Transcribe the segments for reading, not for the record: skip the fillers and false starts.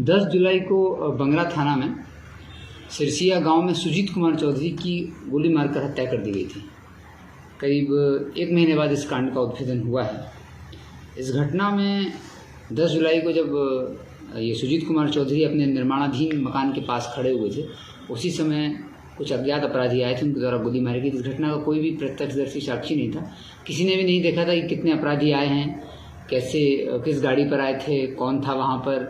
10 जुलाई को बंगरा थाना में सिरसिया गांव में सुजीत कुमार चौधरी की गोली मारकर हत्या कर दी गई थी। करीब 1 महीने बाद इस कांड का उद्भेदन हुआ है। इस घटना में 10 जुलाई को जब ये सुजीत कुमार चौधरी अपने निर्माणाधीन मकान के पास खड़े हुए थे, उसी समय कुछ अज्ञात अपराधी आए थे, उनके द्वारा गोली मारी गई। इस घटना का कोई भी प्रत्यक्षदर्शी साक्षी नहीं था। किसी ने भी नहीं देखा था कि कितने अपराधी आए हैं, कैसे, किस गाड़ी पर आए थे, कौन था वहाँ पर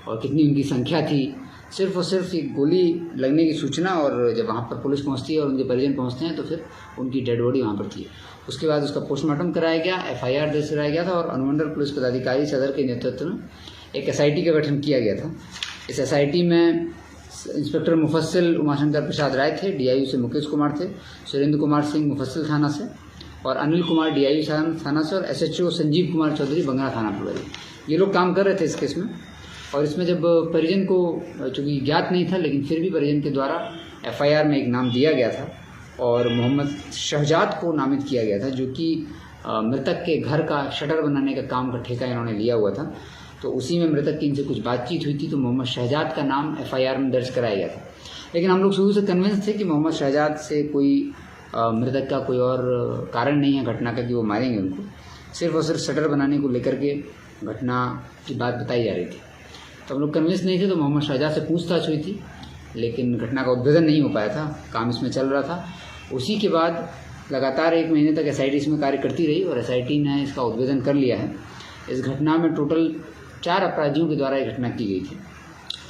और कितनी उनकी संख्या थी। सिर्फ और सिर्फ एक गोली लगने की सूचना, और जब वहाँ पर पुलिस पहुँचती है और उनके परिजन पहुँचते हैं तो फिर उनकी डेड बॉडी वहाँ पर थी। उसके बाद उसका पोस्टमार्टम कराया गया, FIR दर्ज कराया गया था और अनुमंडल पुलिस पदाधिकारी सदर के नेतृत्व में एक SIT का गठन किया गया था। इस SIT में इंस्पेक्टर मुफस्सिल उमाशंकर प्रसाद राय थे, DIU से मुकेश कुमार थे, सुरेंद्र कुमार सिंह मुफस्सिल थाना से, और अनिल कुमार DIU थाना से, और SHO संजीव कुमार चौधरी बंगरा थाना प्रभारी। ये लोग काम कर रहे थे इस केस में। और इसमें जब परिजन को चूँकि ज्ञात नहीं था, लेकिन फिर भी परिजन के द्वारा FIR में एक नाम दिया गया था और मोहम्मद शहजाद को नामित किया गया था, जो कि मृतक के घर का शटर बनाने का काम का ठेका इन्होंने लिया हुआ था। तो उसी में मृतक की इनसे कुछ बातचीत हुई थी, तो मोहम्मद शहजाद का नाम FIR में दर्ज कराया गया था। लेकिन हम लोग शुरू से कन्विंस थे कि मोहम्मद शहजाद से कोई मृतक का कोई और कारण नहीं है घटना का कि वो मारेंगे उनको। सिर्फ और सिर्फ शटर बनाने को लेकर के घटना की बात बताई जा रही थी। तो हम लोग कन्विंस नहीं थे, तो मोहम्मद शहजाद से पूछताछ हुई थी, लेकिन घटना का उद्भेदन नहीं हो पाया था। काम इसमें चल रहा था। उसी के बाद लगातार 1 महीने तक SIT इसमें कार्य करती रही और SIT ने इसका उद्भेदन कर लिया है। इस घटना में टोटल 4 अपराधियों के द्वारा ये घटना की गई थी,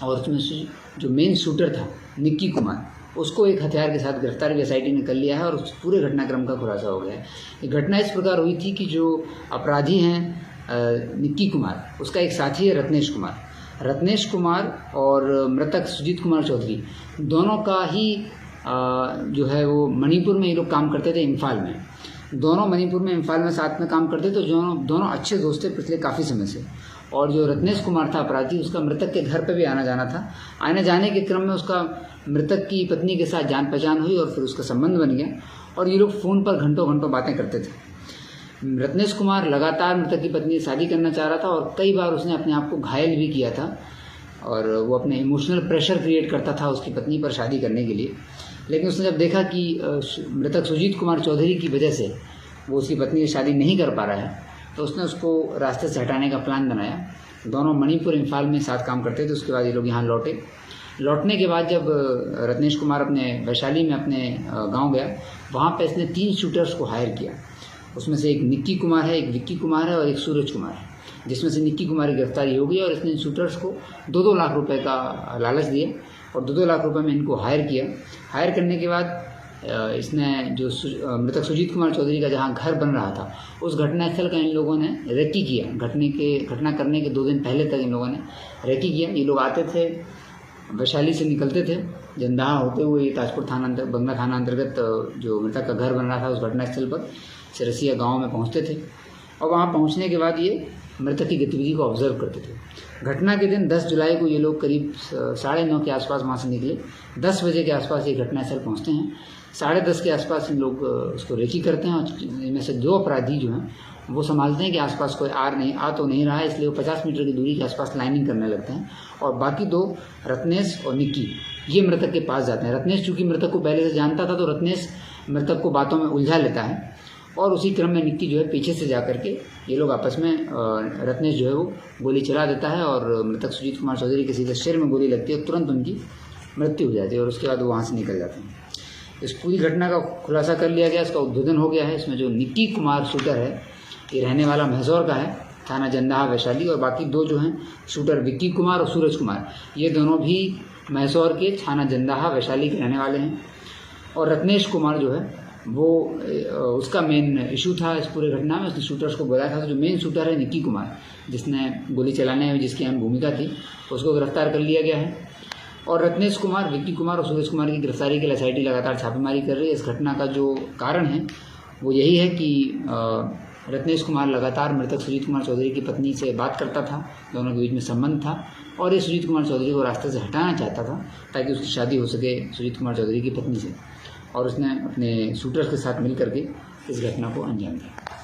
और उसमें से जो मेन शूटर था निक्की कुमार, उसको एक हथियार के साथ गिरफ्तार भी SIT ने कर लिया है और उस पूरे घटनाक्रम का खुलासा हो गया है। ये घटना इस प्रकार हुई थी कि जो अपराधी हैं निक्की कुमार, उसका एक साथी है रत्नेश कुमार और मृतक सुजीत कुमार चौधरी, दोनों का ही जो है वो मणिपुर में ये लोग काम करते थे, इम्फाल में। दोनों मणिपुर में इम्फाल में साथ में काम करते थे, तो दोनों अच्छे दोस्त थे पिछले काफ़ी समय से। और जो रत्नेश कुमार था अपराधी, उसका मृतक के घर पे भी आना जाना था। आने जाने के क्रम में उसका मृतक की पत्नी के साथ जान पहचान हुई और फिर उसका संबंध बन गया और ये लोग फ़ोन पर घंटों बातें करते थे। रत्नेश कुमार लगातार मृतक की पत्नी से शादी करना चाह रहा था और कई बार उसने अपने आप को घायल भी किया था, और वो अपने इमोशनल प्रेशर क्रिएट करता था उसकी पत्नी पर शादी करने के लिए। लेकिन उसने जब देखा कि मृतक सुजीत कुमार चौधरी की वजह से वो उसकी पत्नी से शादी नहीं कर पा रहा है, तो उसने उसको रास्ते से हटाने का प्लान बनाया। दोनों मणिपुर इम्फाल में साथ काम करते थे। उसके बाद ये लोग यहाँ लौटे। लौटने के बाद जब रत्नेश कुमार अपने वैशाली में अपने गाँव गया, वहाँ पर इसने 3 शूटर्स को हायर किया। उसमें से एक निक्की कुमार है, एक विक्की कुमार है और एक सूरज कुमार है, जिसमें से निक्की कुमार की गिरफ्तारी हो गई और इसने शूटर्स को 2-2 लाख रुपए का लालच दिया और 2-2 लाख रुपए में इनको हायर किया। हायर करने के बाद इसने जो मृतक सुजीत कुमार चौधरी का जहां घर बन रहा था, उस घटनास्थल का इन लोगों ने रेकी किया। घटना करने के 2 दिन पहले तक इन लोगों ने रेकी किया। ये लोग आते थे, वैशाली से निकलते थे, जंदाहा होते हुए ताजपुर थाना बंगला थाना अंतर्गत जो मृतक का घर बन रहा था उस घटनास्थल पर सिरसिया गांव में पहुंचते थे, और वहां पहुंचने के बाद ये मृतक की गतिविधि को ऑब्जर्व करते थे। घटना के दिन 10 जुलाई को ये लोग करीब 9:30 के आसपास वहाँ से निकले। 10 बजे के आसपास ये घटनास्थल पहुँचते हैं। 10:30 के आसपास इन लोग उसको रेकी करते हैं और इनमें से 2 अपराधी जो हैं वो संभालते हैं कि आसपास कोई आ तो नहीं रहा है, इसलिए वो 50 मीटर की दूरी के आसपास लाइनिंग करने लगते हैं। और बाकी 2 रत्नेश और निक्की ये मृतक के पास जाते हैं। रत्नेश चूँकि मृतक को पहले से जानता था, तो रत्नेश मृतक को बातों में उलझा लेता है, और उसी क्रम में निक्की जो है पीछे से जाकर के ये लोग आपस में रत्नेश जो है वो गोली चला देता है और मृतक सुजीत कुमार चौधरी के सीधे सिर में गोली लगती है, तुरंत उनकी मृत्यु हो जाती है और उसके बाद वो वहाँ से निकल जाते हैं। इस पूरी घटना का खुलासा कर लिया गया, इसका उद्भेदन हो गया है। इसमें जो निक्की कुमार शूटर है, ये रहने वाला महसौर का है, थाना जंदाहा वैशाली, और बाकी 2 जो हैं शूटर विक्की कुमार और सूरज कुमार, ये दोनों भी महसौर के थाना जंदाहा वैशाली के रहने वाले हैं। और रत्नेश कुमार जो है वो उसका मेन इशू था इस पूरे घटना में। उसने शूटर्स को बुलाया था। तो जो मेन शूटर है निक्की कुमार, जिसने गोली चलाने में जिसकी अहम भूमिका थी, उसको गिरफ्तार कर लिया गया है। और रत्नेश कुमार, विक्की कुमार और सूरज कुमार की गिरफ्तारी के लिए SIT लगातार छापेमारी कर रही है। इस घटना का जो कारण है वो यही है कि रत्नेश कुमार लगातार मृतक सुजीत कुमार चौधरी की पत्नी से बात करता था, दोनों के बीच में संबंध था, और ये सुजीत कुमार चौधरी को रास्ते से हटाना चाहता था ताकि उसकी शादी हो सके सुजीत कुमार चौधरी की पत्नी से, और उसने अपने शूटर्स के साथ मिल करके इस घटना को अंजाम दिया।